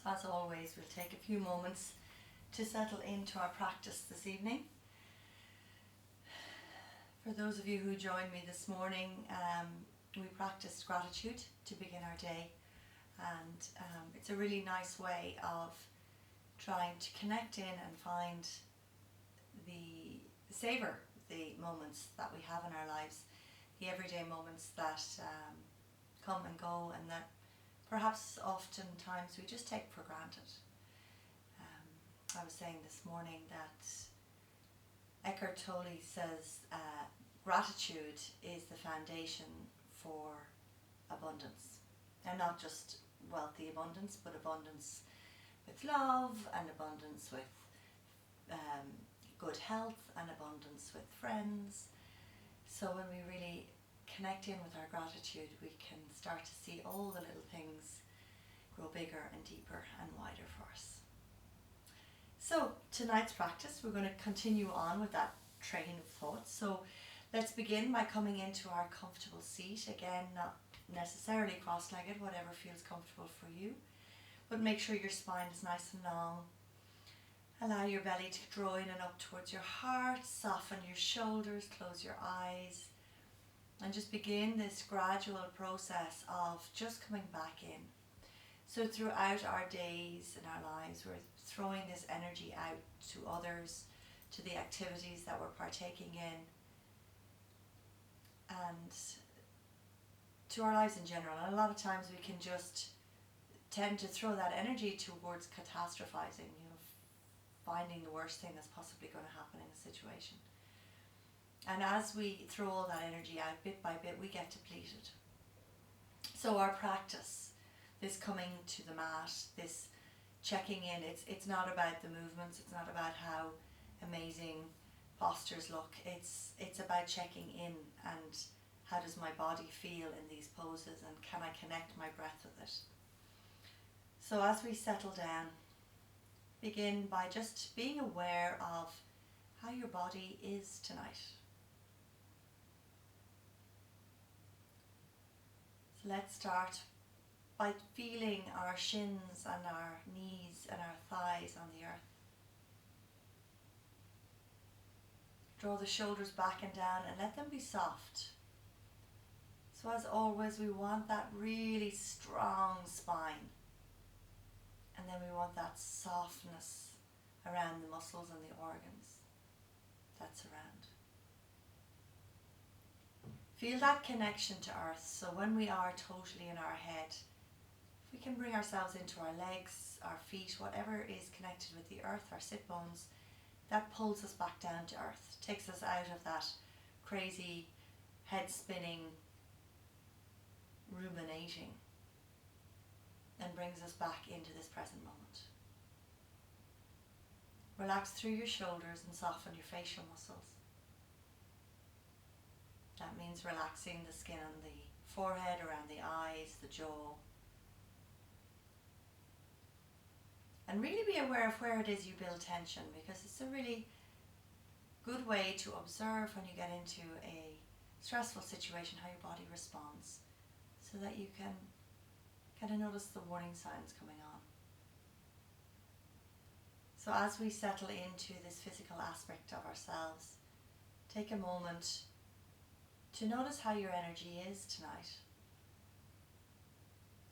So as always, we'll take a few moments to settle into our practice this evening. For those of you who joined me this morning, we practiced gratitude to begin our day, and it's a really nice way of trying to connect in and find savor the moments that we have in our lives, the everyday moments that come and go, and that perhaps oftentimes we just take for granted. I was saying this morning that Eckhart Tolle says gratitude is the foundation for abundance, and not just wealthy abundance, but abundance with love, and abundance with good health, and abundance with friends. So when we really connect in with our gratitude, we can start to see all the little things grow bigger and deeper and wider for us. So tonight's practice, we're going to continue on with that train of thought. So let's begin by coming into our comfortable seat. Again, not necessarily cross-legged, whatever feels comfortable for you, but make sure your spine is nice and long. Allow your belly to draw in and up towards your heart. Soften your shoulders, close your eyes, and just begin this gradual process of just coming back in. So throughout our days and our lives, we're throwing this energy out to others, to the activities that we're partaking in, and to our lives in general. And a lot of times we can just tend to throw that energy towards catastrophizing, finding the worst thing that's possibly going to happen in a situation. And as we throw all that energy out bit by bit, we get depleted. So our practice, this coming to the mat, this checking in, it's not about the movements, it's not about how amazing postures look, it's about checking in, and how does my body feel in these poses, and can I connect my breath with it. So as we settle down, begin by just being aware of how your body is tonight. So let's start by feeling our shins and our knees and our thighs on the earth. Draw the shoulders back and down and let them be soft. So as always, we want that really strong spine. And then we want that softness around the muscles and the organs that surround. Feel that connection to earth. So when we are totally in our head, if we can bring ourselves into our legs, our feet, whatever is connected with the earth, our sit bones, that pulls us back down to earth, takes us out of that crazy head spinning ruminating, and brings us back into this present moment. Relax through your shoulders and soften your facial muscles. That means relaxing the skin on the forehead, around the eyes, the jaw. And really be aware of where it is you build tension, because it's a really good way to observe when you get into a stressful situation how your body responds, so that you can kind of notice the warning signs coming on. So as we settle into this physical aspect of ourselves, take a moment to notice how your energy is tonight.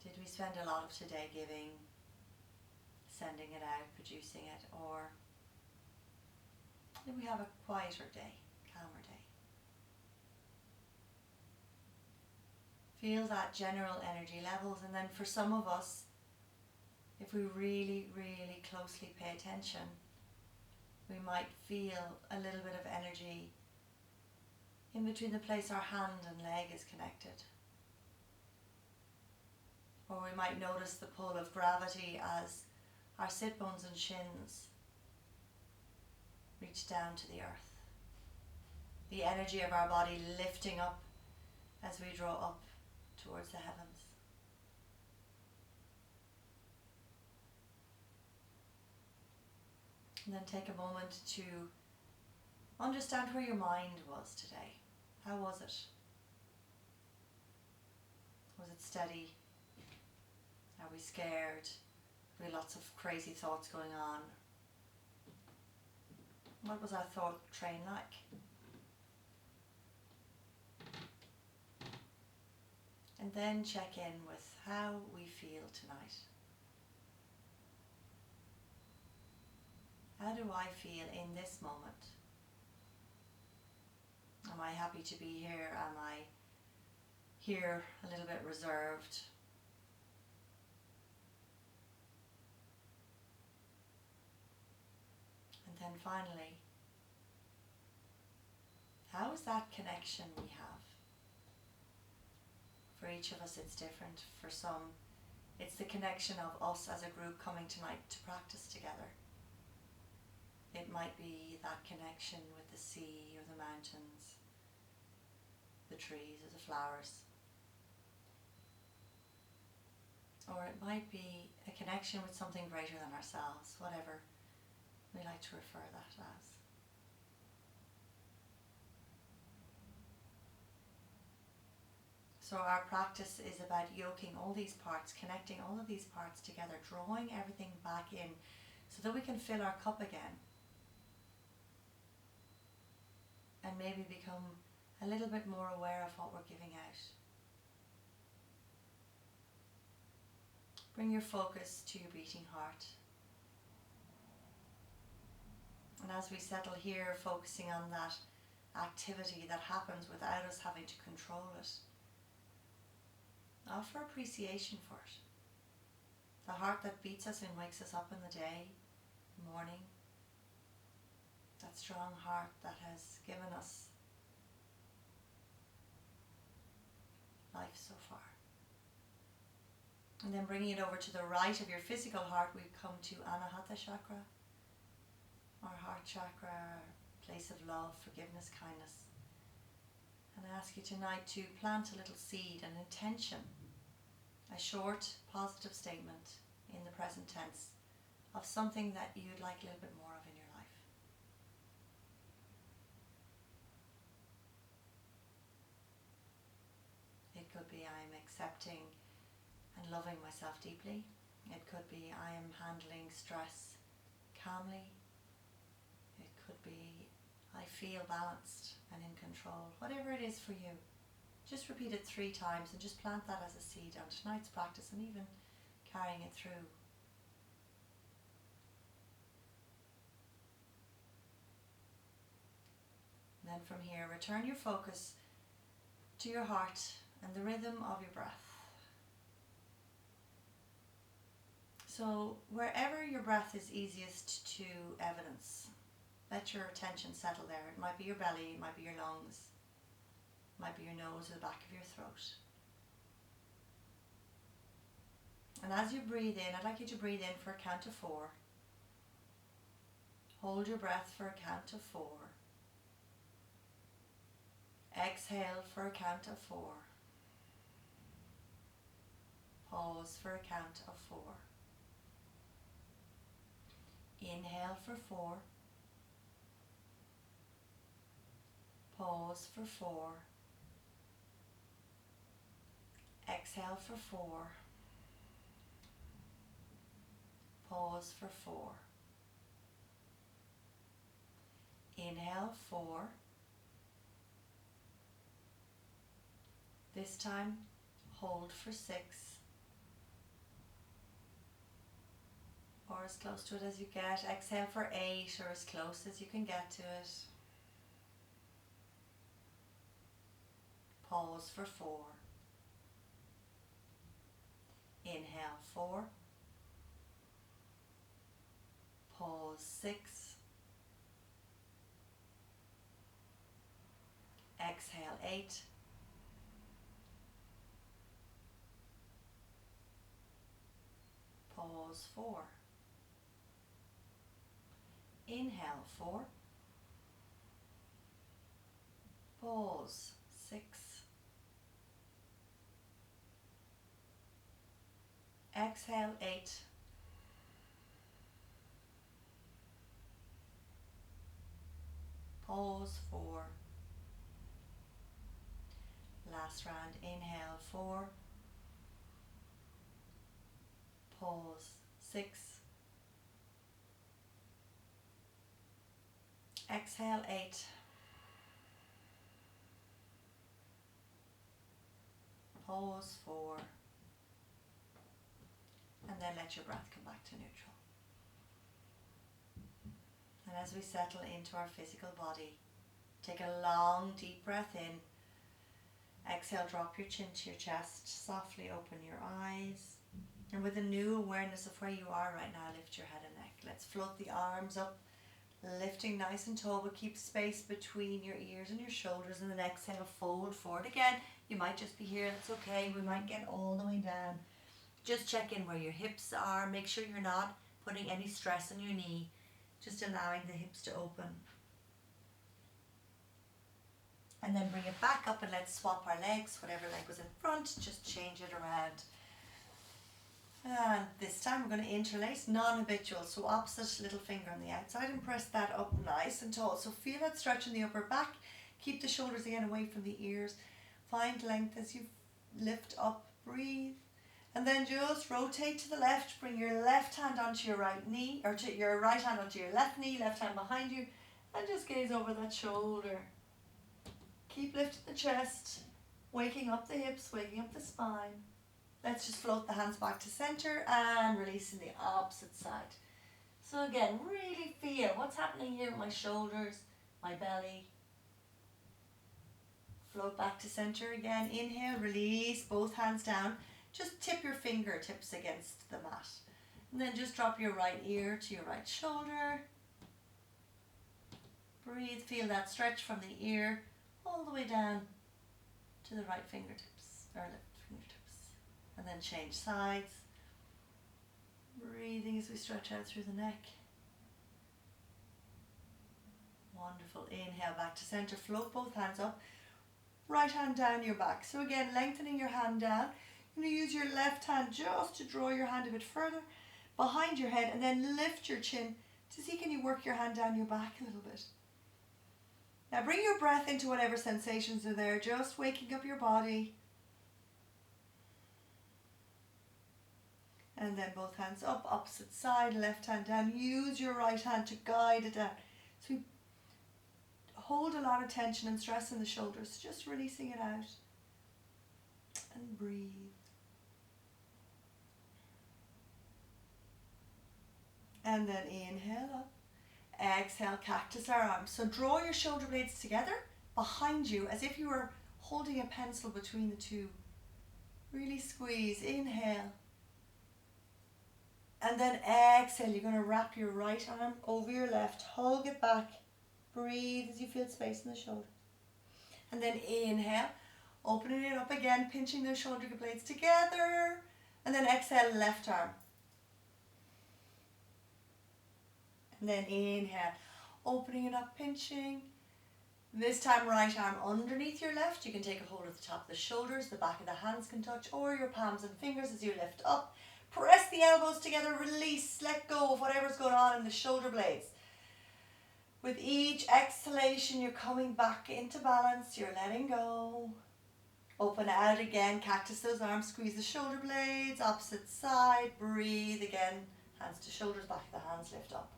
Did we spend a lot of today giving, sending it out, producing it, or did we have a quieter day, calmer day? Feel that general energy levels, and then for some of us, if we really, really closely pay attention, we might feel a little bit of energy in between the place our hand and leg is connected. Or we might notice the pull of gravity as our sit bones and shins reach down to the earth. The energy of our body lifting up as we draw up towards the heavens. And then take a moment to understand where your mind was today. How was it? Was it steady? Are we scared? Are With lots of crazy thoughts going on. What was our thought train like? And then check in with how we feel tonight. How do I feel in this moment? Am I happy to be here? Am I here a little bit reserved? And then finally, how is that connection we have? For each of us it's different. For some, it's the connection of us as a group coming tonight to practice together. It might be that connection with the sea or the mountains, the trees or the flowers. Or it might be a connection with something greater than ourselves, whatever we like to refer that as. So our practice is about yoking all these parts, connecting all of these parts together, drawing everything back in so that we can fill our cup again. And maybe become a little bit more aware of what we're giving out. Bring your focus to your beating heart. And as we settle here, focusing on that activity that happens without us having to control it, offer appreciation for it. The heart that beats us and wakes us up in the day, morning, that strong heart that has given us life so far. And then bringing it over to the right of your physical heart, we come to Anahata chakra, our heart chakra, our place of love, forgiveness, kindness. And I ask you tonight to plant a little seed, an intention, a short positive statement in the present tense of something that you'd like a little bit more of in your life. It could be I am accepting and loving myself deeply. It could be I am handling stress calmly. It could be I feel balanced and in control. Whatever it is for you, just repeat it 3 times and just plant that as a seed on tonight's practice and even carrying it through. And then from here, return your focus to your heart and the rhythm of your breath. So wherever your breath is easiest to evidence, let your attention settle there. It might be your belly, it might be your lungs, it might be your nose or the back of your throat. And as you breathe in, I'd like you to breathe in for a count of 4. Hold your breath for a count of 4. Exhale for a count of 4. Pause for a count of 4. Inhale for 4. Pause for 4. Exhale for 4. Pause for 4. Inhale 4. This time, hold for 6. Or as close to it as you get. Exhale for 8, or as close as you can get to it. Pause for 4. Inhale 4. Pause 6. Exhale 8. Pause 4. Inhale 4. Pause 6. Exhale 8. Pause 4. Last round. Inhale 4. Pause 6. Exhale, 8. Pause, 4. And then let your breath come back to neutral. And as we settle into our physical body, take a long, deep breath in. Exhale, drop your chin to your chest. Softly open your eyes. And with a new awareness of where you are right now, lift your head and neck. Let's float the arms up, lifting nice and tall, but keep space between your ears and your shoulders. And then exhale, fold forward again. You might just be here, that's okay. We might get all the way down. Just check in where your hips are. Make sure you're not putting any stress on your knee. Just allowing the hips to open. And then bring it back up and let's swap our legs. Whatever leg was in front, just change it around. And this time we're going to interlace non-habitual. So opposite little finger on the outside and press that up nice and tall. So feel that stretch in the upper back. Keep the shoulders again away from the ears. Find length as you lift up. Breathe. And then just rotate to the left. Bring your left hand onto your right knee, or to your right hand onto your left knee, left hand behind you. And just gaze over that shoulder. Keep lifting the chest, waking up the hips, waking up the spine. Let's just float the hands back to center and releasing the opposite side. So again, really feel what's happening here with my shoulders, my belly. Float back to center again. Inhale, release both hands down. Just tip your fingertips against the mat. And then just drop your right ear to your right shoulder. Breathe, feel that stretch from the ear all the way down to the right fingertips, or left fingertips. And then change sides. Breathing as we stretch out through the neck. Wonderful. Inhale, back to center. Float both hands up. Right hand down your back. So again, lengthening your hand down. You're going to use your left hand just to draw your hand a bit further behind your head and then lift your chin to see can you work your hand down your back a little bit. Now bring your breath into whatever sensations are there, just waking up your body. And then both hands up, opposite side, left hand down. Use your right hand to guide it down. So we hold a lot of tension and stress in the shoulders, just releasing it out. And breathe. And then inhale up. Exhale, cactus our arms. So draw your shoulder blades together behind you as if you were holding a pencil between the two. Really squeeze. Inhale. And then exhale. You're going to wrap your right arm over your left. Hug it back. Breathe as you feel space in the shoulder. And then inhale. Opening it up again. Pinching those shoulder blades together. And then exhale, left arm. And then inhale, opening it up, pinching. This time right arm underneath your left. You can take a hold of the top of the shoulders, the back of the hands can touch, or your palms and fingers as you lift up. Press the elbows together, release, let go of whatever's going on in the shoulder blades. With each exhalation, you're coming back into balance, you're letting go. Open out again, cactus those arms, squeeze the shoulder blades, opposite side, breathe again, hands to shoulders, back of the hands, lift up.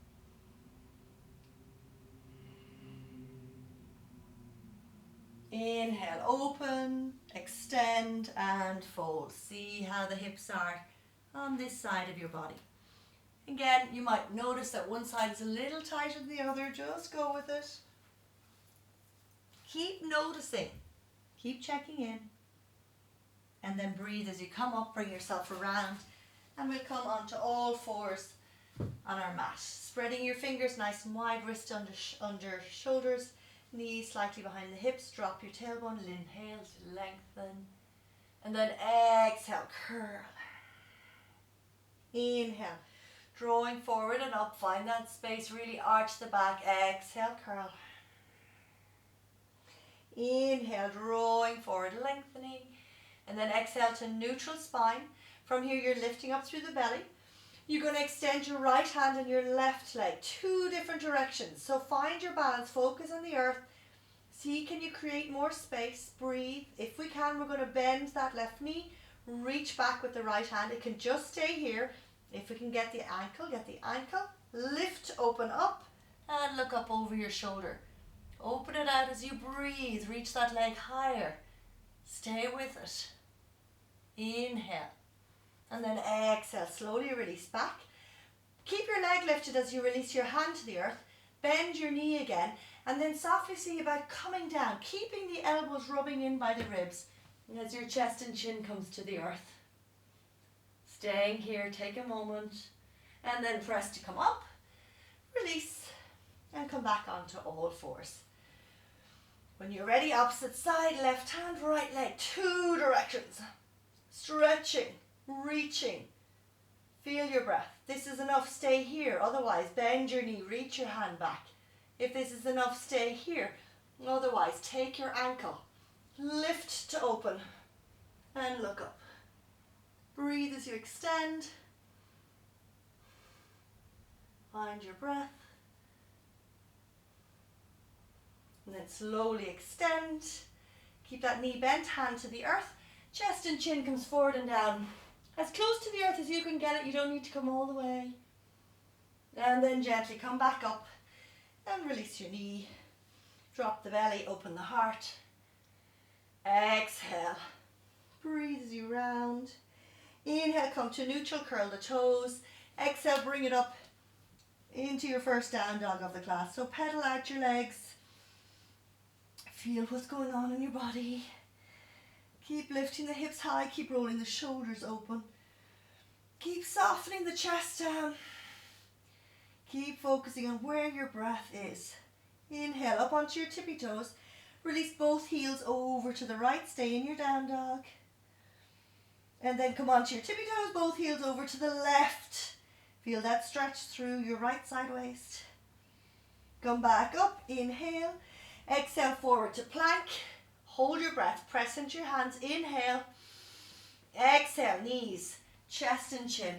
Inhale, open, extend and fold. See how the hips are on this side of your body. Again, you might notice that one side is a little tighter than the other. Just go with it. Keep noticing. Keep checking in. And then breathe as you come up, bring yourself around. And we'll come onto all fours on our mat. Spreading your fingers nice and wide, wrist under shoulders. Knees slightly behind the hips, drop your tailbone, inhale to lengthen. And then exhale, curl. Inhale, drawing forward and up, find that space, really arch the back. Exhale, curl. Inhale, drawing forward, lengthening. And then exhale to neutral spine. From here you're lifting up through the belly. You're going to extend your right hand and your left leg, two different directions. So find your balance, focus on the earth. See, can you create more space? Breathe. If we can, we're going to bend that left knee, reach back with the right hand. It can just stay here. If we can get the ankle, lift, open up, and look up over your shoulder. Open it out as you breathe, reach that leg higher. Stay with it. Inhale. And then exhale, slowly release back. Keep your leg lifted as you release your hand to the earth. Bend your knee again, and then softly see about coming down, keeping the elbows rubbing in by the ribs as your chest and chin comes to the earth. Staying here, take a moment, and then press to come up, release, and come back onto all fours. When you're ready, opposite side, left hand, right leg, 2 directions. Stretching, reaching. Feel your breath. This is enough, stay here. Otherwise, bend your knee, reach your hand back. If this is enough, stay here. Otherwise, take your ankle, lift to open, and look up. Breathe as you extend. Find your breath. And then slowly extend. Keep that knee bent, hand to the earth. Chest and chin comes forward and down. As close to the earth as you can get it. You don't need to come all the way. And then gently come back up and release your knee. Drop the belly, open the heart. Exhale. Breathe as you round. Inhale, come to neutral, curl the toes. Exhale, bring it up into your first down dog of the class. So pedal out your legs. Feel what's going on in your body. Keep lifting the hips high, keep rolling the shoulders open. Keep softening the chest down. Keep focusing on where your breath is. Inhale, up onto your tippy toes. Release both heels over to the right, stay in your down dog. And then come onto your tippy toes, both heels over to the left. Feel that stretch through your right side waist. Come back up, inhale. Exhale, forward to plank. Hold your breath, press into your hands, inhale. Exhale, knees, chest and chin.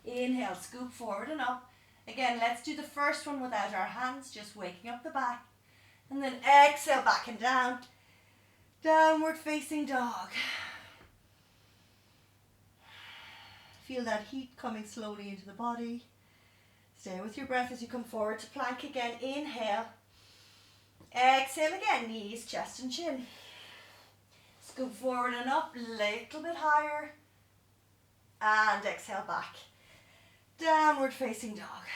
Inhale, scoop forward and up. Again, let's do the first one without our hands, just waking up the back. And then exhale, back and down. Downward facing dog. Feel that heat coming slowly into the body. Stay with your breath as you come forward to plank again. Inhale. Exhale again, knees, chest and chin. Scoop forward and up, little bit higher. And exhale back. Downward facing dog.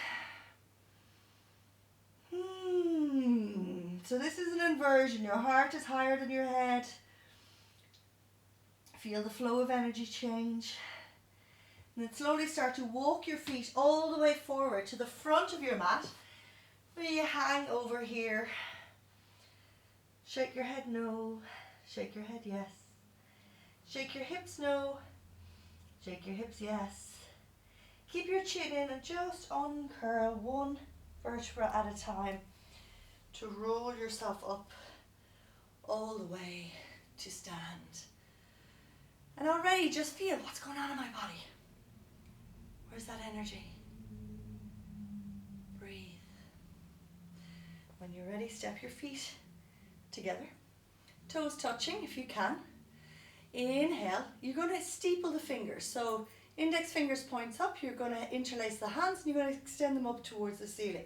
So this is an inversion. Your heart is higher than your head. Feel the flow of energy change. And then slowly start to walk your feet all the way forward to the front of your mat, where you hang over here. Shake your head no, shake your head yes. Shake your hips no, shake your hips yes. Keep your chin in and just uncurl one vertebra at a time to roll yourself up all the way to stand. And already just feel what's going on in my body. Where's that energy? Breathe. When you're ready, step your feet together. Toes touching if you can. Inhale. You're going to steeple the fingers. So index fingers points up. You're going to interlace the hands and you're going to extend them up towards the ceiling.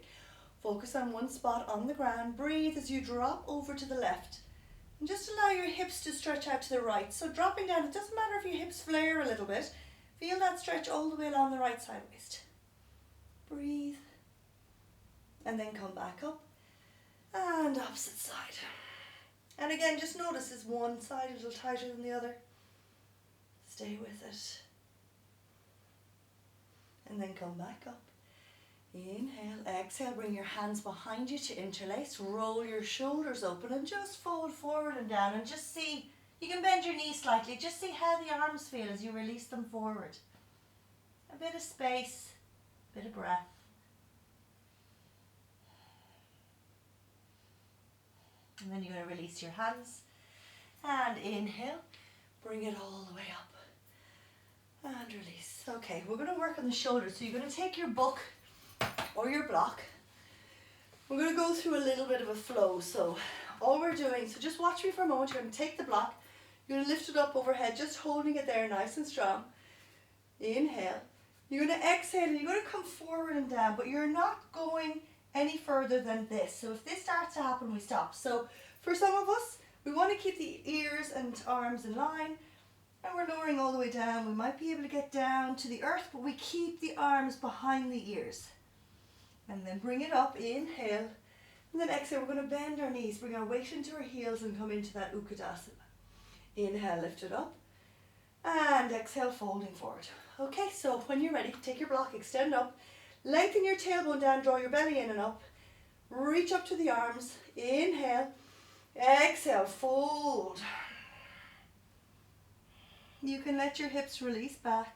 Focus on one spot on the ground. Breathe as you drop over to the left. And just allow your hips to stretch out to the right. So dropping down, it doesn't matter if your hips flare a little bit. Feel that stretch all the way along the right side waist. Breathe. And then come back up. And opposite side. And again, just notice is one side a little tighter than the other. Stay with it. And then come back up. Inhale, exhale, bring your hands behind you to interlace. Roll your shoulders open and just fold forward and down and just see. You can bend your knees slightly. Just see how the arms feel as you release them forward. A bit of space, a bit of breath. And then you're going to release your hands. And inhale, bring it all the way up. And release. Okay, we're going to work on the shoulders. So you're going to take your book or your block. We're going to go through a little bit of a flow. So all we're doing, so just watch me for a moment. You're going to take the block. You're going to lift it up overhead, just holding it there nice and strong. Inhale. You're going to exhale and you're going to come forward and down, but you're not going any further than this. So if this starts to happen, we stop. So for some of us, we want to keep the ears and arms in line, and we're lowering all the way down. We might be able to get down to the earth, but we keep the arms behind the ears. And then bring it up, inhale, and then exhale. We're going to bend our knees, bring our weight into our heels and come into that Utkatasana. Inhale, lift it up, and exhale, folding forward. Okay, so when you're ready, take your block, extend up, lengthen your tailbone down, draw your belly in and up, reach up to the arms, inhale, exhale, fold. You can let your hips release back.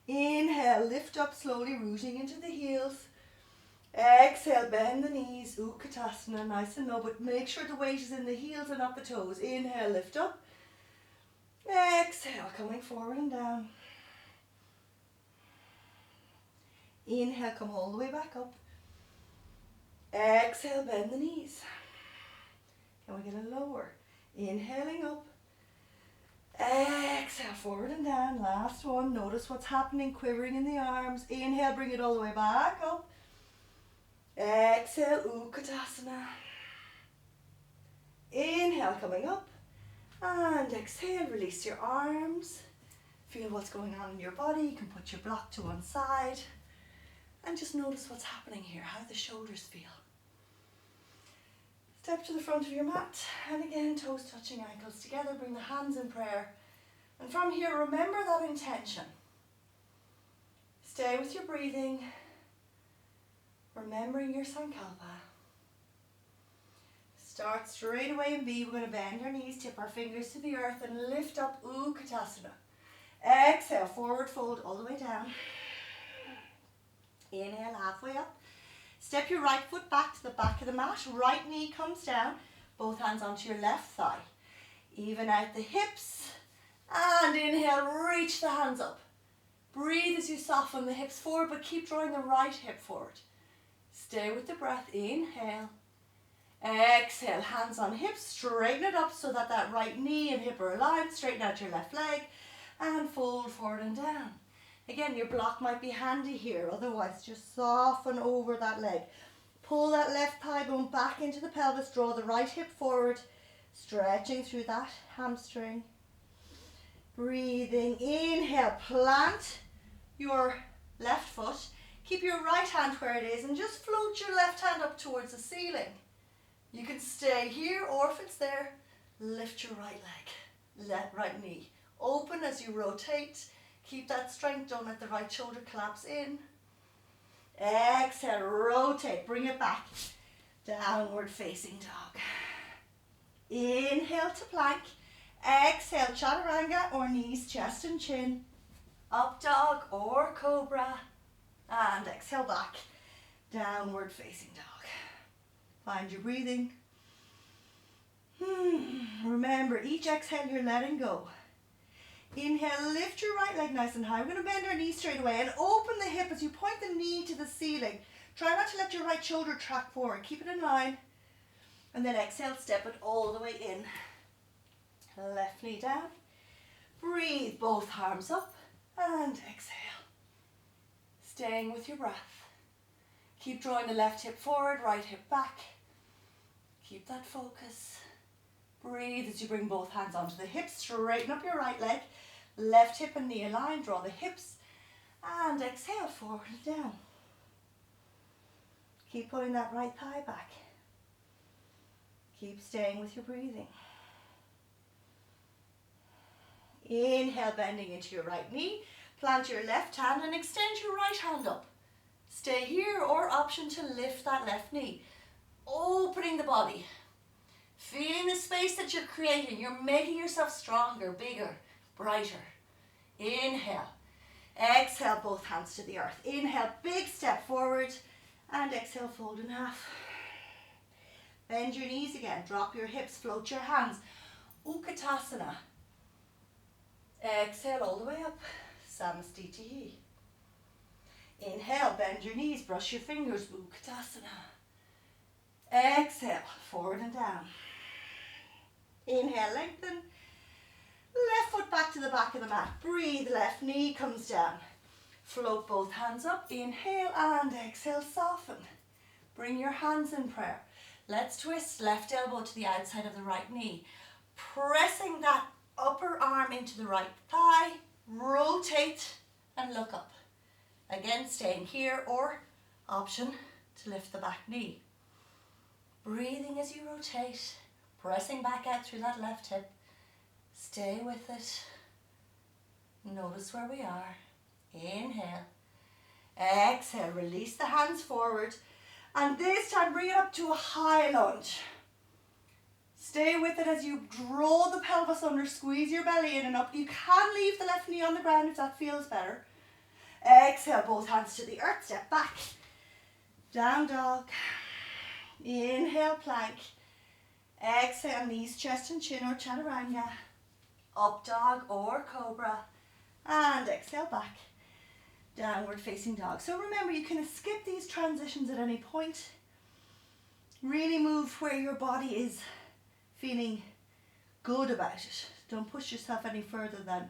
Inhale, lift up slowly, rooting into the heels. Exhale, bend the knees, Utkatasana, nice and low, but make sure the weight is in the heels and not the toes. Inhale, lift up. Exhale, coming forward and down. Inhale, come all the way back up. Exhale, bend the knees. And we're going to lower. Inhaling up. Exhale, forward and down. Last one. Notice what's happening, quivering in the arms. Inhale, bring it all the way back up. Exhale, Utkatasana. Inhale, coming up. And exhale, release your arms. Feel what's going on in your body. You can put your block to one side. And just notice what's happening here, how the shoulders feel. Step to the front of your mat, and again, toes touching ankles together, bring the hands in prayer. And from here, remember that intention. Stay with your breathing, remembering your Sankalpa. Start straight away in B. We're going to bend our knees, tip our fingers to the earth, and lift up Utkatasana. Exhale, forward fold all the way down. Inhale, halfway up. Step your right foot back to the back of the mat. Right knee comes down. Both hands onto your left thigh. Even out the hips. And inhale, reach the hands up. Breathe as you soften the hips forward, but keep drawing the right hip forward. Stay with the breath. Inhale. Exhale, hands on hips. Straighten it up so that that right knee and hip are aligned. Straighten out your left leg. And fold forward and down. Again, your block might be handy here, otherwise just soften over that leg. Pull that left thigh bone back into the pelvis, draw the right hip forward, stretching through that hamstring. Breathing, inhale, plant your left foot, keep your right hand where it is and just float your left hand up towards the ceiling. You can stay here, or if it's there, lift your right leg, right knee. Open as you rotate. Keep that strength, don't let the right shoulder collapse in. Exhale, rotate, bring it back. Downward facing dog. Inhale to plank. Exhale, chaturanga or knees, chest and chin. Up dog or cobra. And exhale back. Downward facing dog. Find your breathing. Remember, each exhale you're letting go. Inhale, lift your right leg nice and high. We're going to bend our knees straight away and open the hip as you point the knee to the ceiling. Try not to let your right shoulder track forward. Keep it in line. And then exhale, step it all the way in. Left knee down. Breathe both arms up and exhale. Staying with your breath. Keep drawing the left hip forward, right hip back. Keep that focus. Breathe as you bring both hands onto the hips. Straighten up your right leg. Left hip and knee aligned. Draw the hips. And exhale, forward and down. Keep pulling that right thigh back. Keep staying with your breathing. Inhale, bending into your right knee. Plant your left hand and extend your right hand up. Stay here, or option to lift that left knee. Opening the body. Feeling the space that you're creating. You're making yourself stronger, bigger, brighter. Inhale. Exhale, both hands to the earth. Inhale, big step forward. And exhale, fold in half. Bend your knees again. Drop your hips, float your hands. Utkatasana. Exhale all the way up. Samastitihi. Inhale, bend your knees, brush your fingers. Utkatasana. Exhale, forward and down. Inhale, lengthen. Left foot back to the back of the mat. Breathe, left knee comes down. Float both hands up, inhale and exhale, soften. Bring your hands in prayer. Let's twist left elbow to the outside of the right knee. Pressing that upper arm into the right thigh, rotate and look up. Again, staying here, or option to lift the back knee. Breathing as you rotate, pressing back out through that left hip. Stay with it. Notice where we are. Inhale. Exhale, release the hands forward. And this time bring it up to a high lunge. Stay with it as you draw the pelvis under, squeeze your belly in and up. You can leave the left knee on the ground if that feels better. Exhale, both hands to the earth, step back. Down dog. Inhale, plank. Exhale, knees, chest and chin or chaturanga. Up dog or cobra. And exhale, back. Downward facing dog. So remember, you can skip these transitions at any point. Really move where your body is feeling good about it. Don't push yourself any further than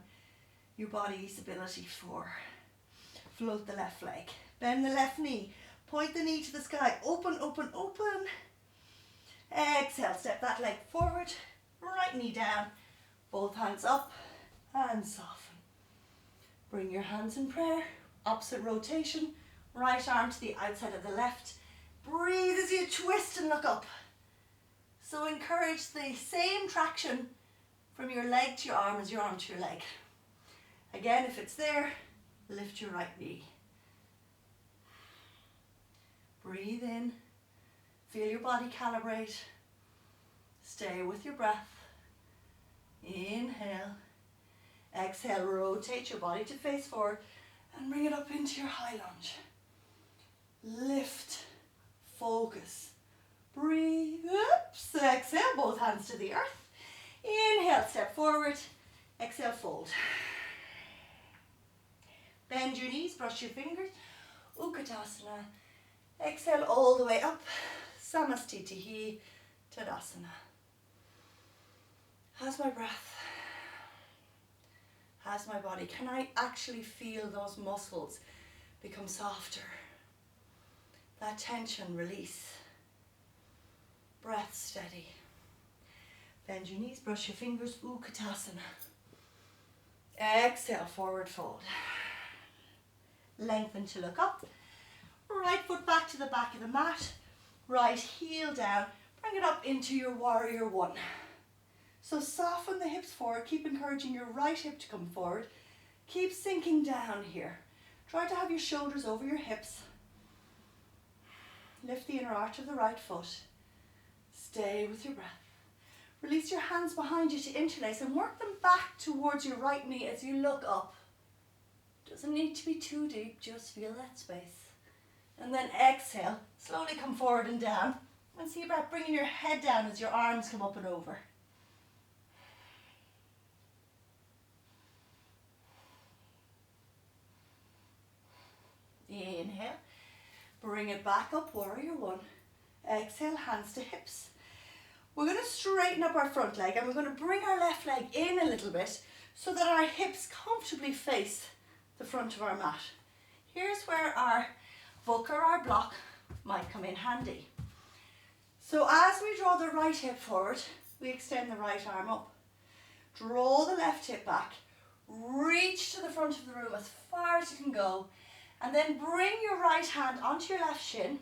your body's ability for. Float the left leg. Bend the left knee. Point the knee to the sky. Open, open, open. Exhale, step that leg forward. Right knee down. Both hands up and soften. Bring your hands in prayer. Opposite rotation. Right arm to the outside of the left. Breathe as you twist and look up. So encourage the same traction from your leg to your arm as your arm to your leg. Again, if it's there, lift your right knee. Breathe in. Feel your body calibrate. Stay with your breath. Inhale. Exhale, rotate your body to face forward and bring it up into your high lunge. Lift. Focus. Breathe. Oops. Exhale, both hands to the earth. Inhale, step forward. Exhale, fold. Bend your knees, brush your fingers. Utkatasana. Exhale all the way up. Samastitihi Tadasana. How's my breath? How's my body? Can I actually feel those muscles become softer? That tension release. Breath steady. Bend your knees, brush your fingers. Utkatasana. Exhale, forward fold. Lengthen to look up. Right foot back to the back of the mat. Right heel down. Bring it up into your warrior one. So soften the hips forward. Keep encouraging your right hip to come forward. Keep sinking down here. Try to have your shoulders over your hips. Lift the inner arch of the right foot. Stay with your breath. Release your hands behind you to interlace and work them back towards your right knee as you look up. Doesn't need to be too deep, just feel that space. And then exhale, slowly come forward and down. And see about bringing your head down as your arms come up and over. Inhale, bring it back up, warrior one. Exhale, hands to hips. We're going to straighten up our front leg and we're going to bring our left leg in a little bit so that our hips comfortably face the front of our mat. Here's where our book or our block might come in handy. So as we draw the right hip forward, we extend the right arm up. Draw the left hip back, reach to the front of the room as far as you can go, and then bring your right hand onto your left shin.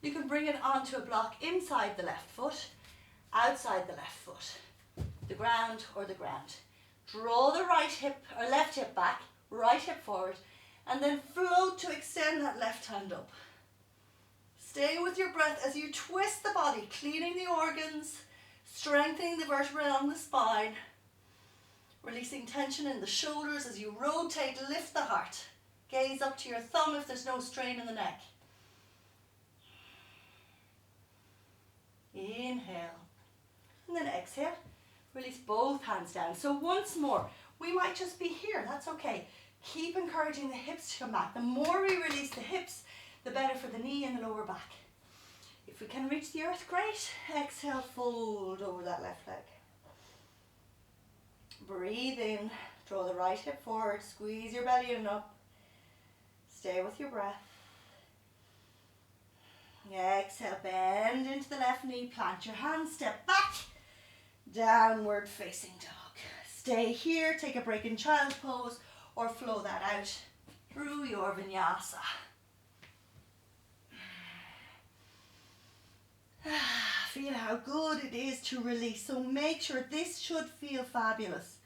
You can bring it onto a block inside the left foot, outside the left foot, the ground or the ground. Draw the right hip or left hip back, right hip forward, and then float to extend that left hand up. Stay with your breath as you twist the body, cleaning the organs, strengthening the vertebrae along the spine, releasing tension in the shoulders as you rotate, lift the heart. Gaze up to your thumb if there's no strain in the neck. Inhale. And then exhale. Release both hands down. So once more, we might just be here. That's okay. Keep encouraging the hips to come back. The more we release the hips, the better for the knee and the lower back. If we can reach the earth, great. Exhale, fold over that left leg. Breathe in. Draw the right hip forward. Squeeze your belly in and up. Stay with your breath. Exhale, bend into the left knee, plant your hands, step back, downward facing dog. Stay here, take a break in child's pose or flow that out through your vinyasa. Feel how good it is to release, so make sure this should feel fabulous.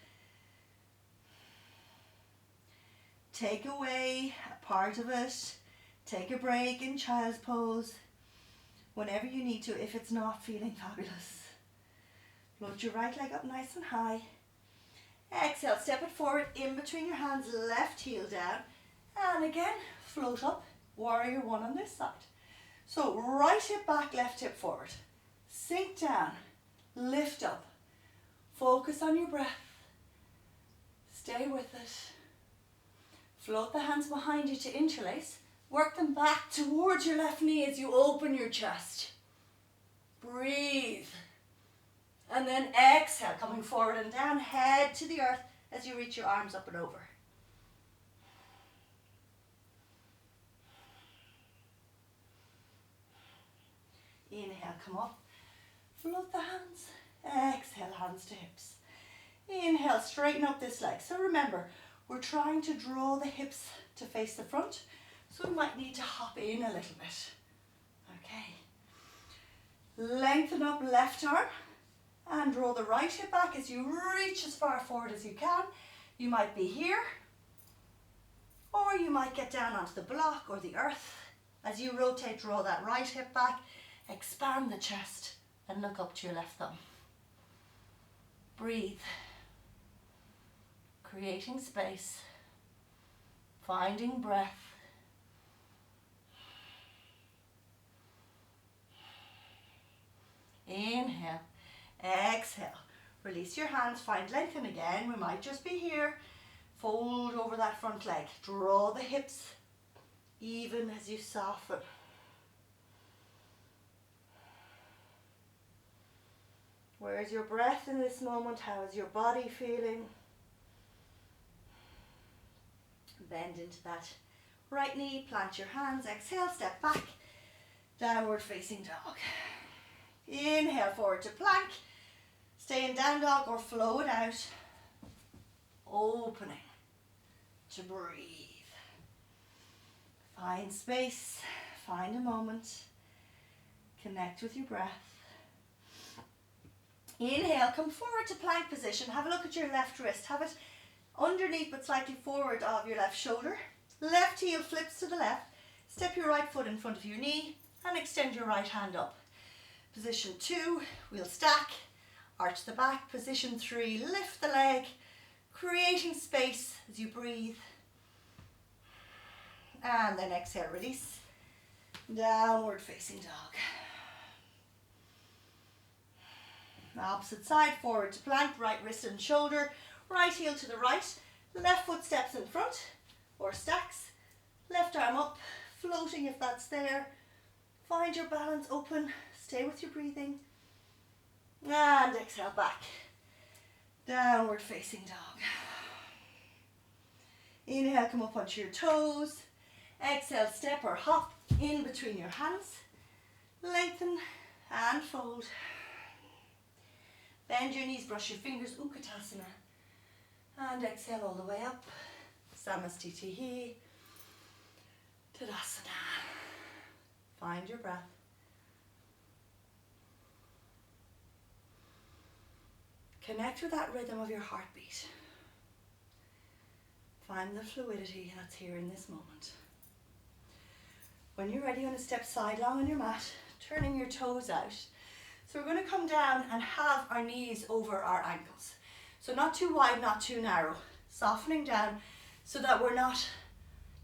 Take away a part of it, take a break in child's pose whenever you need to if it's not feeling fabulous. Float your right leg up nice and high. Exhale, step it forward in between your hands, left heel down, and again float up, warrior one on this side. So right hip back, left hip forward, sink down, lift up, focus on your breath, stay with it. Float the hands behind you to interlace. Work them back towards your left knee as you open your chest. Breathe. And then exhale, coming forward and down, head to the earth as you reach your arms up and over. Inhale, come up. Float the hands. Exhale, hands to hips. Inhale, straighten up this leg. So remember, we're trying to draw the hips to face the front, so we might need to hop in a little bit. Okay. Lengthen up left arm and draw the right hip back as you reach as far forward as you can. You might be here, or you might get down onto the block or the earth. As you rotate, draw that right hip back, expand the chest and look up to your left thumb. Breathe. Creating space, finding breath. Inhale, exhale. Release your hands, find lengthen again. We might just be here. Fold over that front leg. Draw the hips even as you soften. Where's your breath in this moment? How is your body feeling? Bend into that right knee, plant your hands, exhale, step back, downward facing dog. Inhale, forward to plank, stay in down dog or flow it out, opening to breathe. Find space, find a moment, connect with your breath. Inhale, come forward to plank position, have a look at your left wrist, have it underneath but slightly forward of your left shoulder. Left heel flips to the left. Step your right foot in front of your knee and extend your right hand up. Position 2, we'll stack, arch the back. Position 3, lift the leg, creating space as you breathe. And then exhale, release. Downward facing dog. Opposite side, forward to plank, right wrist and shoulder. Right heel to the right, left foot steps in front or stacks, left arm up, floating if that's there. Find your balance, open, stay with your breathing. And exhale back, downward facing dog. Inhale, come up onto your toes. Exhale, step or hop in between your hands. Lengthen and fold. Bend your knees, brush your fingers, Utkatasana. And exhale all the way up. Samastitihi. Tadasana. Find your breath. Connect with that rhythm of your heartbeat. Find the fluidity that's here in this moment. When you're ready, you're going to step sidelong on your mat, turning your toes out. So we're going to come down and have our knees over our ankles. So not too wide, not too narrow. Softening down so that we're not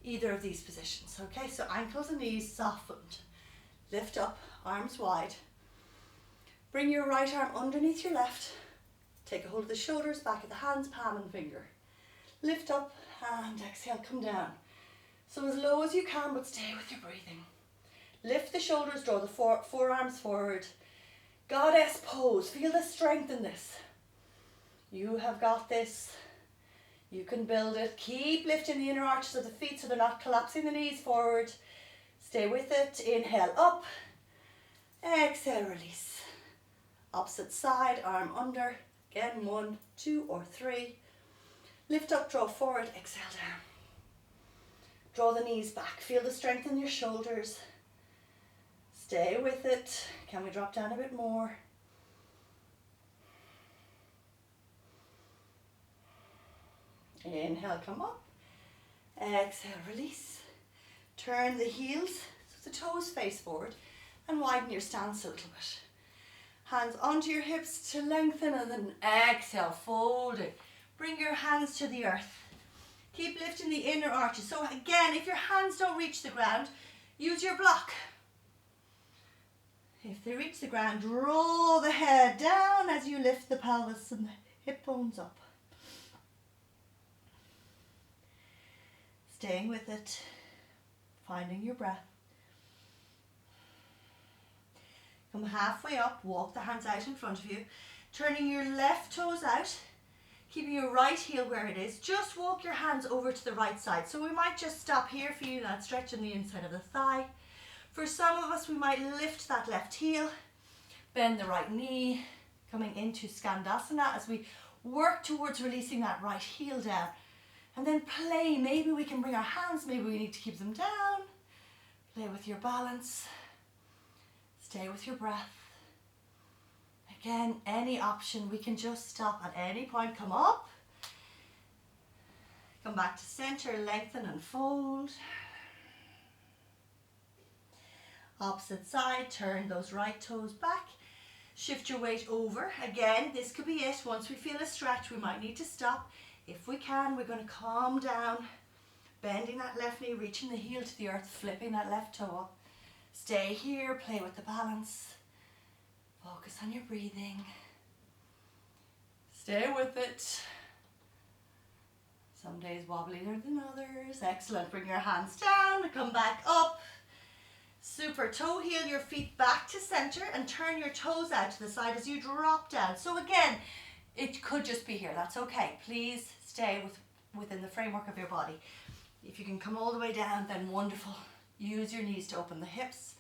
either of these positions. Okay, so ankles and knees softened. Lift up, arms wide. Bring your right arm underneath your left. Take a hold of the shoulders, back of the hands, palm and finger. Lift up and exhale, come down. So as low as you can, but stay with your breathing. Lift the shoulders, draw the forearms forward. Goddess pose, feel the strength in this. You have got this. You can build it. Keep lifting the inner arches of the feet so they're not collapsing the knees forward. Stay with it. Inhale up. Exhale, release. Opposite side, arm under. Again, 1, 2, or 3. Lift up, draw forward, exhale down. Draw the knees back. Feel the strength in your shoulders. Stay with it. Can we drop down a bit more? Inhale, come up. Exhale, release. Turn the heels so the toes face forward and widen your stance a little bit. Hands onto your hips to lengthen and then exhale, fold it. Bring your hands to the earth. Keep lifting the inner arches. So again, if your hands don't reach the ground, use your block. If they reach the ground, roll the head down as you lift the pelvis and the hip bones up. Staying with it, finding your breath. Come halfway up, walk the hands out in front of you, turning your left toes out, keeping your right heel where it is. Just walk your hands over to the right side. So we might just stop here, feeling that stretch on the inside of the thigh. For some of us, we might lift that left heel, bend the right knee, coming into Skandasana as we work towards releasing that right heel down. And then play. Maybe we can bring our hands, maybe we need to keep them down. Play with your balance. Stay with your breath. Again, any option, we can just stop at any point. Come up. Come back to center, lengthen and fold. Opposite side, turn those right toes back. Shift your weight over. Again, this could be it. Once we feel a stretch, we might need to stop. If we can, we're going to calm down, bending that left knee, reaching the heel to the earth, flipping that left toe up. Stay here, play with the balance. Focus on your breathing. Stay with it. Some days wobblier than others. Excellent. Bring your hands down, come back up. Super. Toe heel your feet back to center and turn your toes out to the side as you drop down. So again, it could just be here. That's okay. Please stay within the framework of your body. If you can come all the way down, then wonderful. Use your knees to open the hips.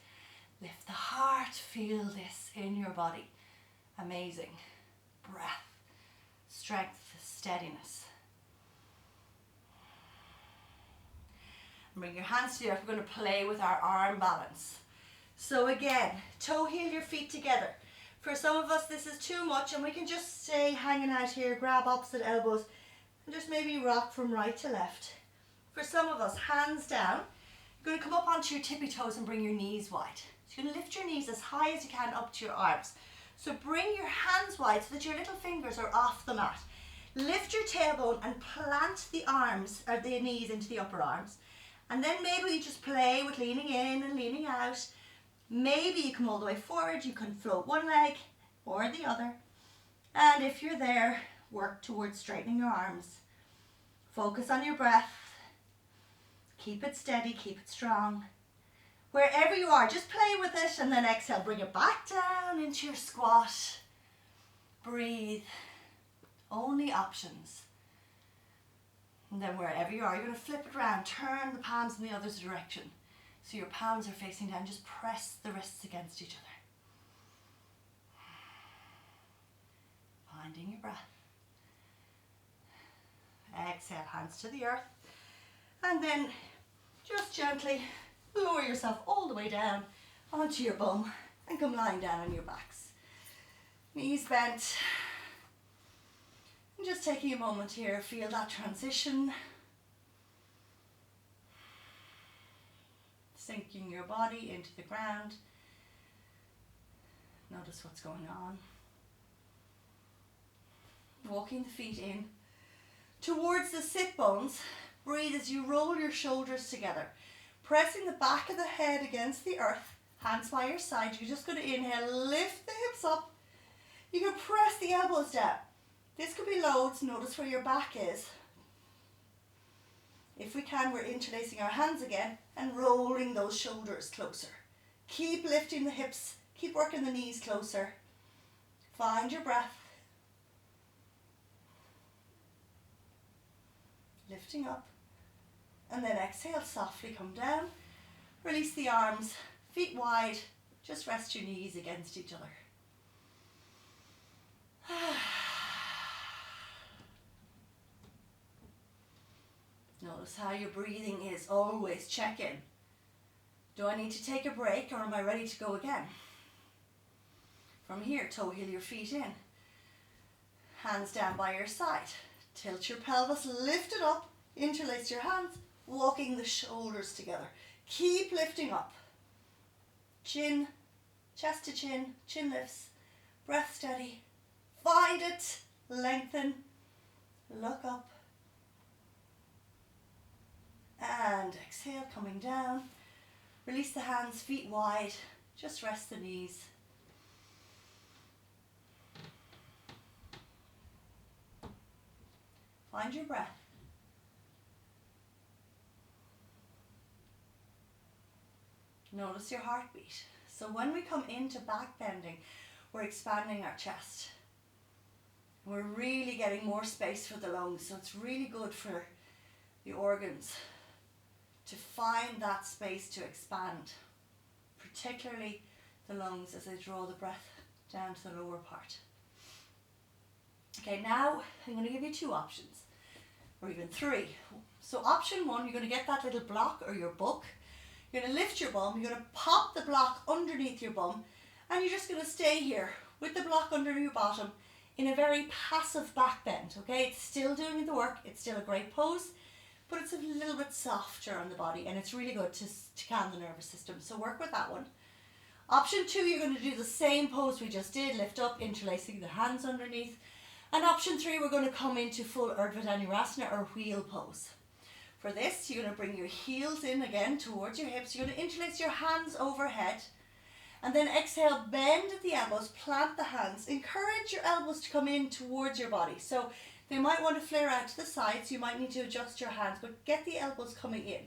Lift the heart. Feel this in your body. Amazing. Breath, strength, steadiness. And bring your hands to the earth. We're going to play with our arm balance. So again, toe heel your feet together. For some of us, this is too much and we can just stay hanging out here, grab opposite elbows and just maybe rock from right to left. For some of us, hands down, you're going to come up onto your tippy toes and bring your knees wide. So you're going to lift your knees as high as you can up to your arms. So bring your hands wide so that your little fingers are off the mat. Lift your tailbone and plant the arms or the knees into the upper arms. And then maybe you just play with leaning in and leaning out. Maybe you come all the way forward, you can float one leg or the other. And if you're there, work towards straightening your arms. Focus on your breath. Keep it steady, keep it strong. Wherever you are, just play with it and then exhale. Bring it back down into your squat. Breathe. Only options. And then wherever you are, you're going to flip it around. Turn the palms in the other direction. So your palms are facing down. Just press the wrists against each other. Finding your breath. Exhale, hands to the earth. And then just gently lower yourself all the way down onto your bum and come lying down on your backs. Knees bent. And just taking a moment here, feel that transition. Sinking your body into the ground. Notice what's going on. Walking the feet in towards the sit bones. Breathe as you roll your shoulders together. Pressing the back of the head against the earth. Hands by your side. You're just going to inhale, lift the hips up. You can press the elbows down. This could be loads. Notice where your back is. If we can, we're interlacing our hands again and rolling those shoulders closer. Keep lifting the hips. Keep working the knees closer. Find your breath. lifting up, and then exhale, softly come down, release the arms, feet wide, just rest your knees against each other. Notice how your breathing is. Always check in. Do I need to take a break or am I ready to go again? From here, toe heel your feet in. Hands down by your side. Tilt your pelvis, lift it up, interlace your hands, walking the shoulders together. Keep lifting up. Chin, chest to chin, chin lifts, breath steady. Find it, lengthen, look up. And exhale, coming down. Release the hands, feet wide, just rest the knees. Find your breath. Notice your heartbeat. So when we come into back bending, we're expanding our chest. We're really getting more space for the lungs, so it's really good for the organs to find that space to expand, particularly the lungs as they draw the breath down to the lower part. Okay, now I'm going to give you 2 options, or even 3. So option 1, you're going to get that little block or your book. You're going to lift your bum, you're going to pop the block underneath your bum, and you're just going to stay here with the block under your bottom in a very passive back bend, okay? It's still doing the work, it's still a great pose, but it's a little bit softer on the body and it's really good to calm the nervous system. So work with that one. Option 2, you're going to do the same pose we just did, lift up, interlacing the hands underneath. And option 3, we're going to come into full Urdhva Dhanurasana or wheel pose. For this, you're going to bring your heels in again towards your hips. You're going to interlace your hands overhead. And then exhale, bend at the elbows, plant the hands. Encourage your elbows to come in towards your body. So they might want to flare out to the sides. You might need to adjust your hands, but get the elbows coming in.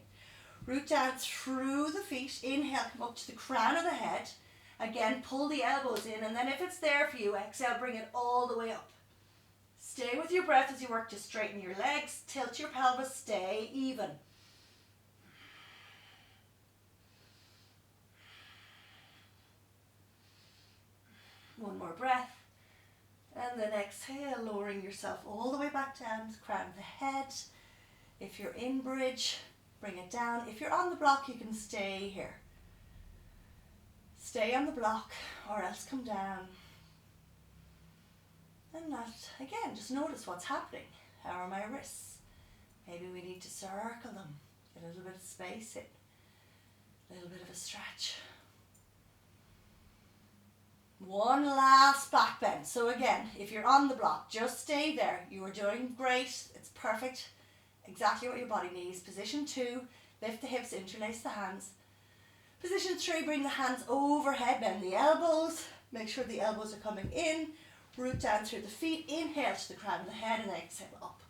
Root down through the feet. Inhale, come up to the crown of the head. Again, pull the elbows in. And then if it's there for you, exhale, bring it all the way up. Stay with your breath as you work to straighten your legs. Tilt your pelvis. Stay even. One more breath. And then exhale, lowering yourself all the way back down to the crown of the head. If you're in bridge, bring it down. If you're on the block, you can stay here. Stay on the block or else come down. And that, again, just notice what's happening. How are my wrists? Maybe we need to circle them. Get a little bit of space in. A little bit of a stretch. One last back bend. So again, if you're on the block, just stay there. You are doing great. It's perfect. Exactly what your body needs. Position 2, lift the hips, interlace the hands. Position 3, bring the hands overhead, bend the elbows. Make sure the elbows are coming in. Root down through the feet. Inhale to the crown of the head and exhale up.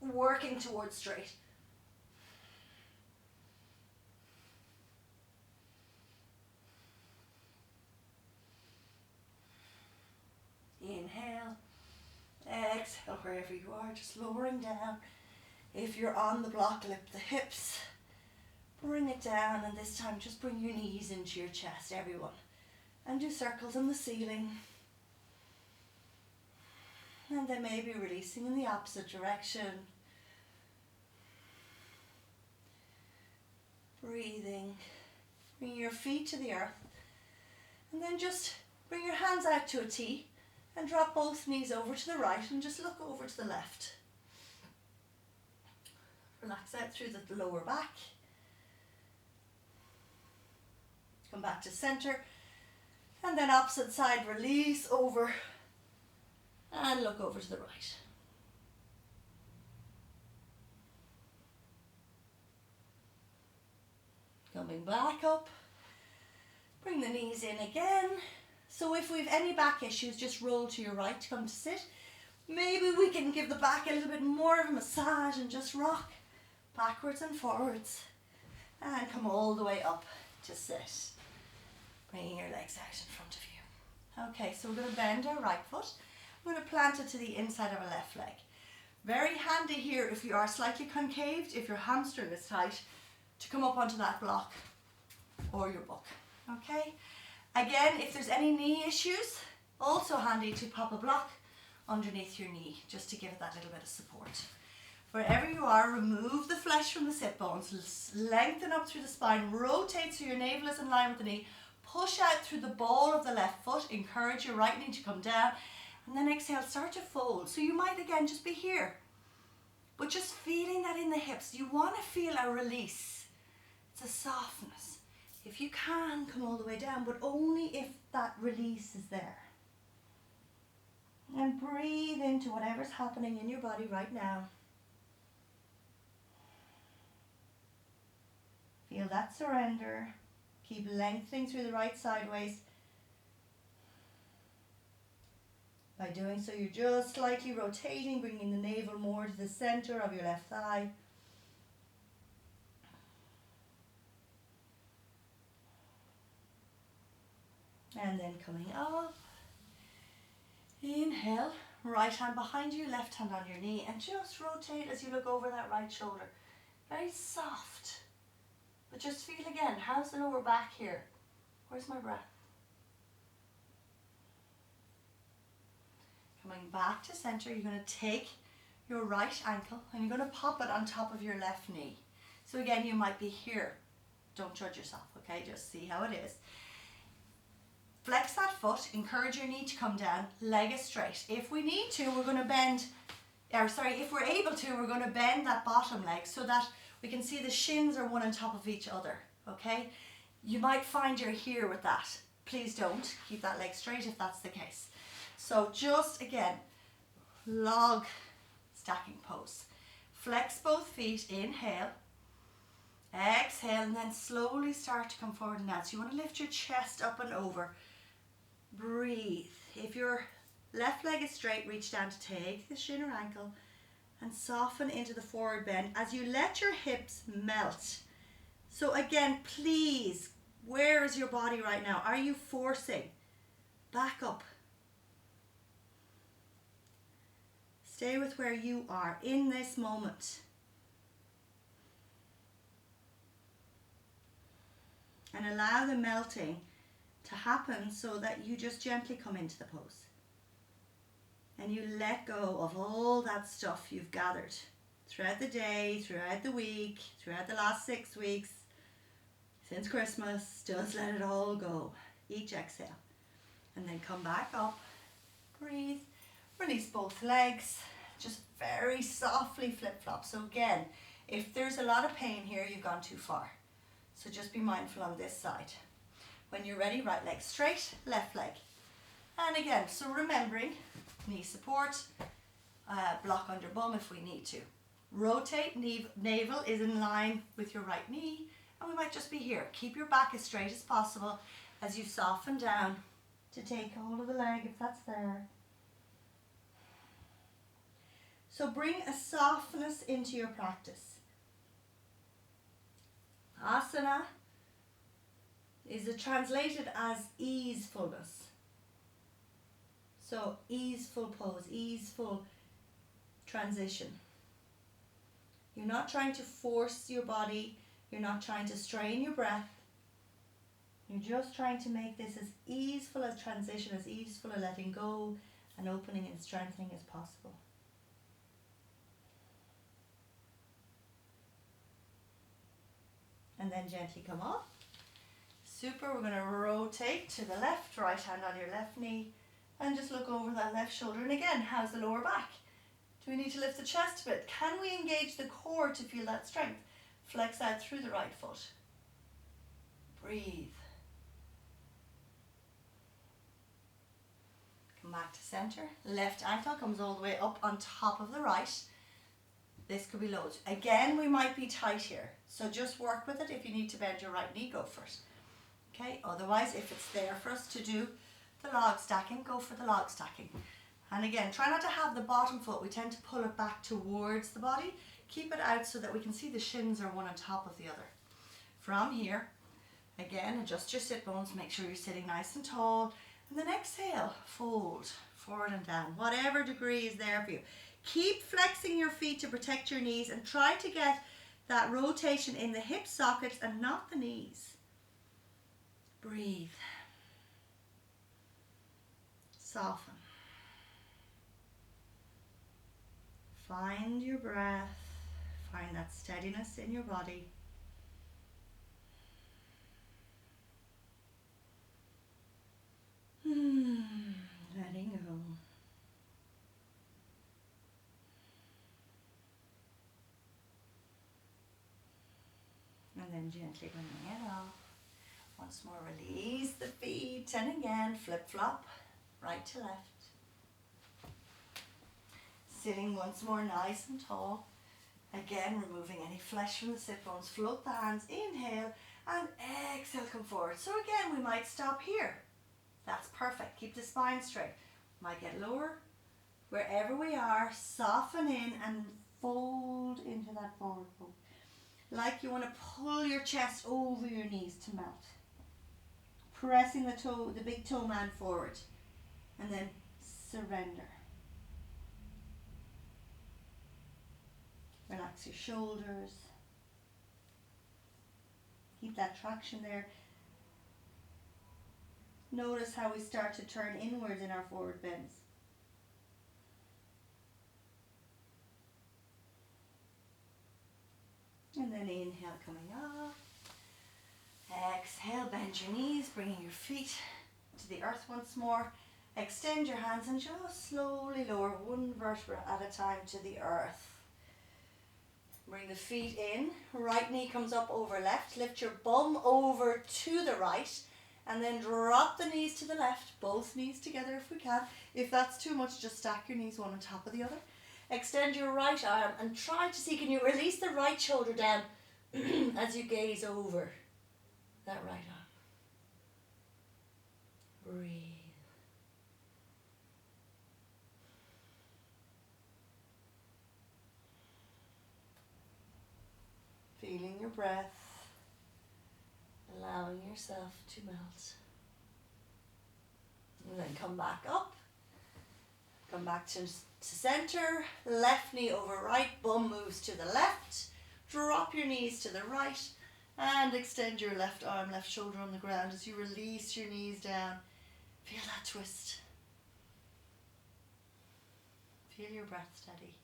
Working towards straight. Inhale, exhale wherever you are, just lowering down. If you're on the block, lift the hips, bring it down, and this time just bring your knees into your chest, everyone. And do circles on the ceiling. And then maybe releasing in the opposite direction. Breathing, bring your feet to the earth, and then just bring your hands out to a T. And drop both knees over to the right and just look over to the left. Relax out through the lower back. Come back to center. And then opposite side, release over. And look over to the right. Coming back up. Bring the knees in again. So if we have any back issues, just roll to your right to come to sit. Maybe we can give the back a little bit more of a massage and just rock backwards and forwards. And come all the way up to sit. Bringing your legs out in front of you. Okay, so we're going to bend our right foot. We're going to plant it to the inside of our left leg. Very handy here if you are slightly concaved, if your hamstring is tight, to come up onto that block or your book. Okay? Again, if there's any knee issues, also handy to pop a block underneath your knee just to give it that little bit of support. Wherever you are, remove the flesh from the sit bones, lengthen up through the spine, rotate so your navel is in line with the knee, push out through the ball of the left foot, encourage your right knee to come down, and then exhale, start to fold. So you might again just be here, but just feeling that in the hips. You want to feel a release. It's a softness. If you can, come all the way down, but only if that release is there. And breathe into whatever's happening in your body right now. Feel that surrender. Keep lengthening through the right sideways. By doing so, you're just slightly rotating, bringing the navel more to the center of your left thigh. And then coming up. Inhale, right hand behind you, left hand on your knee, and just rotate as you look over that right shoulder. Very soft. But just feel again, how's the lower back here? Where's my breath? Coming back to center, you're going to take your right ankle and you're going to pop it on top of your left knee. So again, you might be here. Don't judge yourself, okay? Just see how it is. Flex that foot, encourage your knee to come down, leg is straight. If we need to, we're going to bend, if we're able to, we're going to bend that bottom leg so that we can see the shins are one on top of each other, okay? You might find you're here with that. Please don't. Keep that leg straight if that's the case. So just again, log stacking pose. Flex both feet, inhale, exhale, and then slowly start to come forward and down. So you want to lift your chest up and over. Breathe. If your left leg is straight, reach down to take the shin or ankle and soften into the forward bend as you let your hips melt. So again, please, where is your body right now? Are you forcing? Back up. Stay with where you are in this moment. And allow the melting to happen so that you just gently come into the pose. And you let go of all that stuff you've gathered throughout the day, throughout the week, throughout the last 6 weeks, since Christmas. Just let it all go. Each exhale. And then come back up. Breathe. Release both legs. Just very softly flip-flop. So again, if there's a lot of pain here, you've gone too far. So just be mindful on this side. When you're ready, right leg straight, left leg. And again, so remembering, knee support, block under bum if we need to. Rotate, navel is in line with your right knee, and we might just be here. Keep your back as straight as possible as you soften down to take hold of the leg if that's there. So bring a softness into your practice. Asana is translated as easefulness. So easeful pose, easeful transition. You're not trying to force your body. You're not trying to strain your breath. You're just trying to make this as easeful as transition, as easeful as letting go and opening and strengthening as possible. And then gently come up. Super, we're going to rotate to the left, right hand on your left knee, and just look over that left shoulder. And again, how's the lower back? Do we need to lift the chest a bit? Can we engage the core to feel that strength? Flex out through the right foot. Breathe. Come back to center. Left ankle comes all the way up on top of the right. This could be loads. Again, we might be tight here. So just work with it. If you need to bend your right knee, go for it. Okay, otherwise, if it's there for us to do the log stacking, go for the log stacking. And again, try not to have the bottom foot. We tend to pull it back towards the body. Keep it out so that we can see the shins are one on top of the other. From here, again, adjust your sit bones. Make sure you're sitting nice and tall. And then exhale, fold forward and down. Whatever degree is there for you. Keep flexing your feet to protect your knees and try to get that rotation in the hip sockets and not the knees. Breathe. Soften. Find your breath. Find that steadiness in your body. Letting go. And then gently bringing it off. Once more, release the feet, and again, flip-flop, right to left. Sitting once more nice and tall. Again, removing any flesh from the sit bones. Float the hands, inhale, and exhale, come forward. So again, we might stop here. That's perfect. Keep the spine straight. Might get lower. Wherever we are, soften in and fold into that forward fold. Like you want to pull your chest over your knees to melt. Pressing the big toe man forward. And then surrender. Relax your shoulders. Keep that traction there. Notice how we start to turn inwards in our forward bends. And then inhale, coming up. Exhale, bend your knees, bringing your feet to the earth once more. Extend your hands and just slowly lower one vertebra at a time to the earth. Bring the feet in. Right knee comes up over left. Lift your bum over to the right. And then drop the knees to the left. Both knees together if we can. If that's too much, just stack your knees one on top of the other. Extend your right arm and try to see, can you release the right shoulder down as you gaze over that right arm. Breathe. Feeling your breath, allowing yourself to melt. And then come back up. Come back to center. Left knee over right, bum moves to the left. Drop your knees to the right and extend your left arm, left shoulder on the ground as you release your knees down. Feel that twist. Feel your breath steady.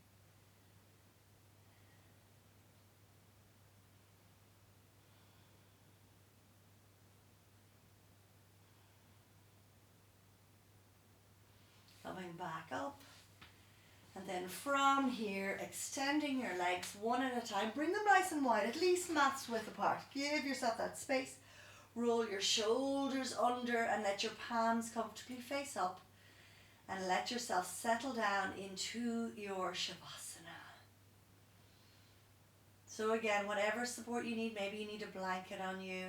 Coming back up. And then from here, extending your legs one at a time. Bring them nice and wide, at least mat's width apart. Give yourself that space. Roll your shoulders under and let your palms comfortably face up. And let yourself settle down into your Shavasana. So again, whatever support you need, maybe you need a blanket on you.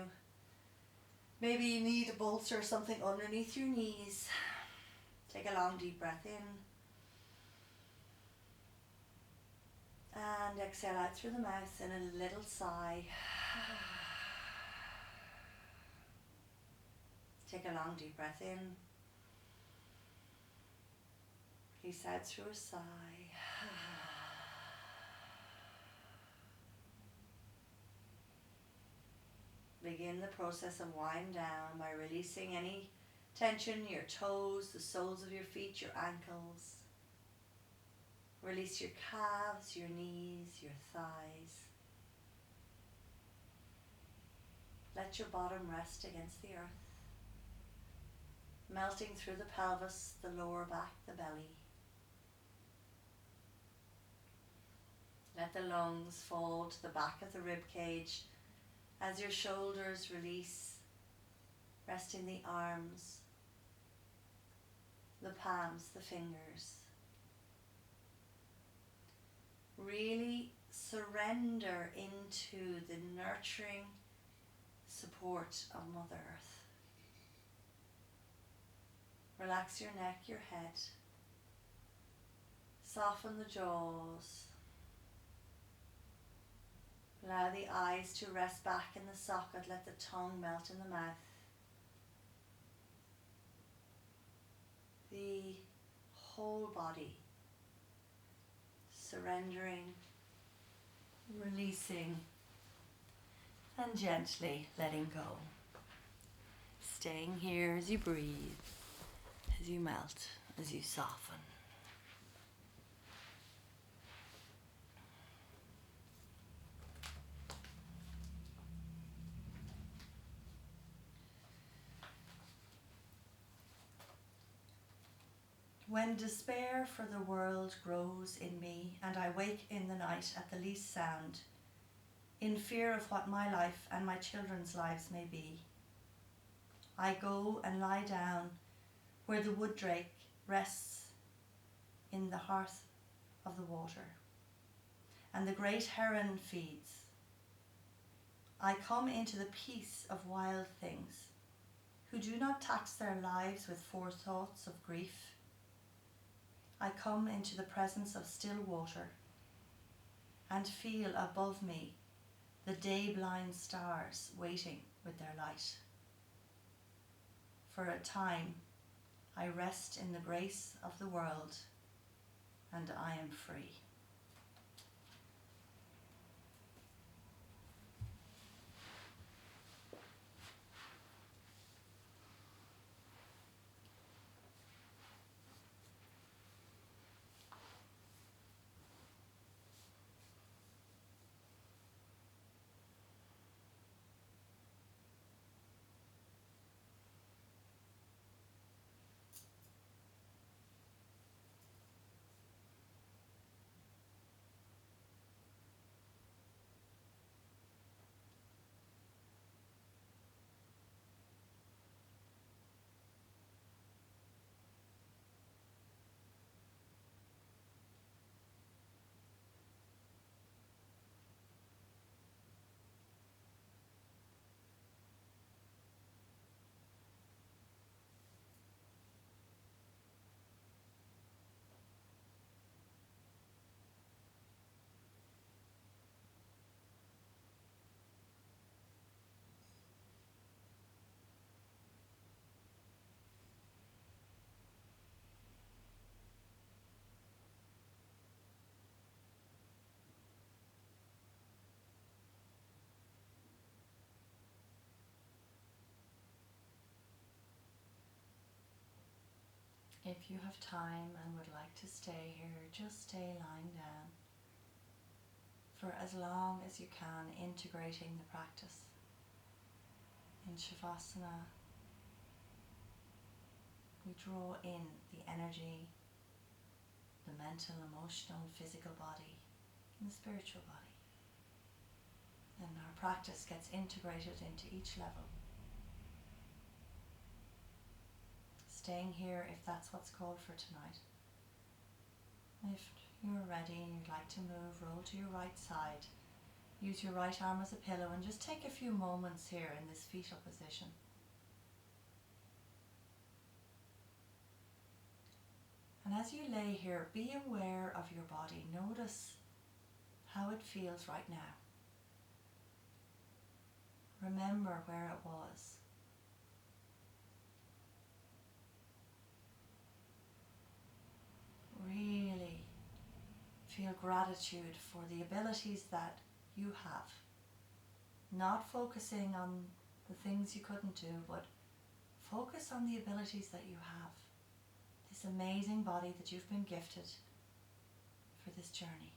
Maybe you need a bolster or something underneath your knees. Take a long deep breath in. And exhale out through the mouth in a little sigh. Take a long deep breath in. Release out through a sigh. Begin the process of wind down by releasing any tension, your toes, the soles of your feet, your ankles. Release your calves, your knees, your thighs. Let your bottom rest against the earth. Melting through the pelvis, the lower back, the belly. Let the lungs fall to the back of the rib cage as your shoulders release, resting the arms, the palms, the fingers. Really surrender into the nurturing support of Mother Earth. Relax your neck, your head. Soften the jaws. Allow the eyes to rest back in the socket. Let the tongue melt in the mouth. The whole body surrendering, releasing, and gently letting go. Staying here as you breathe, as you melt, as you soften. When despair for the world grows in me, and I wake in the night at the least sound, in fear of what my life and my children's lives may be, I go and lie down where the wood drake rests in the hearth of the water, and the great heron feeds. I come into the peace of wild things, who do not tax their lives with forethoughts of grief. I come into the presence of still water, and feel above me the day-blind stars waiting with their light. For a time, I rest in the grace of the world, and I am free. If you have time and would like to stay here, just stay lying down for as long as you can, integrating the practice. In Shavasana, we draw in the energy, the mental, emotional, physical body, and the spiritual body. And our practice gets integrated into each level. Staying here if that's what's called for tonight. If you're ready and you'd like to move, roll to your right side. Use your right arm as a pillow and just take a few moments here in this fetal position. And as you lay here, be aware of your body. Notice how it feels right now. Remember where it was. Really feel gratitude for the abilities that you have. Not focusing on the things you couldn't do, but focus on the abilities that you have. This amazing body that you've been gifted for this journey.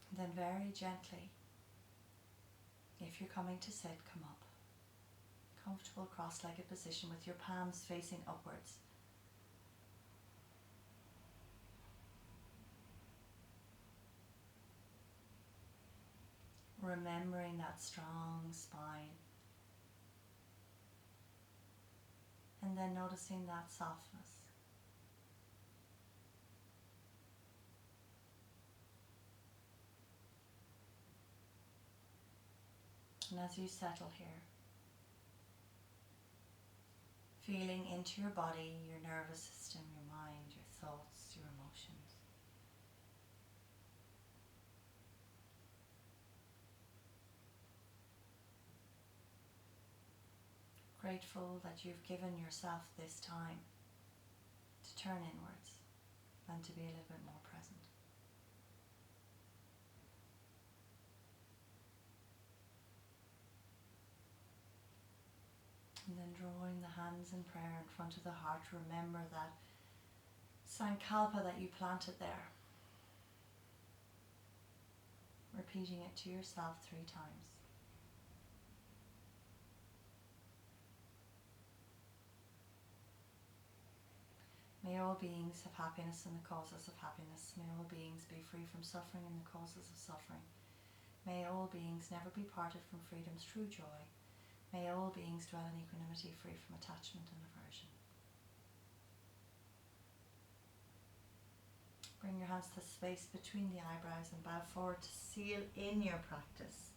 And then very gently, if you're coming to sit, come up. Comfortable cross-legged position with your palms facing upwards. Remembering that strong spine. And then noticing that softness. And as you settle here, feeling into your body, your nervous system, your mind, your thoughts, your emotions. Grateful that you've given yourself this time to turn inwards than to be a little bit more present. And then drawing the hands in prayer in front of the heart, remember that Sankalpa that you planted there. Repeating it to yourself 3 times. May all beings have happiness and the causes of happiness. May all beings be free from suffering and the causes of suffering. May all beings never be parted from freedom's true joy. May all beings dwell in equanimity, free from attachment and aversion. Bring your hands to the space between the eyebrows and bow forward to seal in your practice.